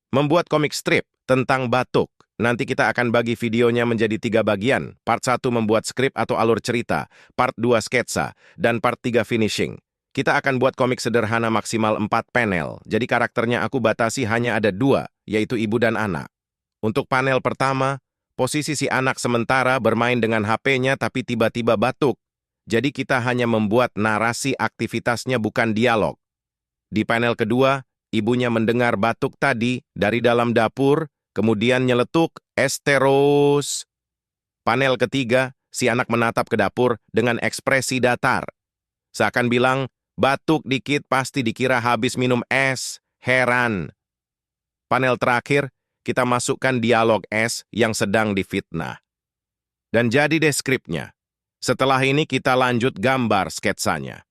Membuat komik strip tentang batuk. Nanti kita akan bagi videonya menjadi 3 bagian. Part 1 membuat skrip atau alur cerita, part 2 sketsa, dan part 3 finishing. Kita akan buat komik sederhana maksimal 4 panel, jadi karakternya aku batasi hanya ada 2, yaitu ibu dan anak. Untuk panel pertama, posisi si anak sementara bermain dengan HP-nya tapi tiba-tiba batuk. Jadi kita hanya membuat narasi aktivitasnya bukan dialog. Di panel kedua, ibunya mendengar batuk tadi dari dalam dapur, kemudian nyeletuk, "Es terus." Panel ketiga, si anak menatap ke dapur dengan ekspresi datar. Seakan bilang, batuk dikit pasti dikira habis minum es, heran. Panel terakhir, kita masukkan dialog es yang sedang difitnah. Dan jadi deh skripnya. Setelah ini kita lanjut gambar sketsanya.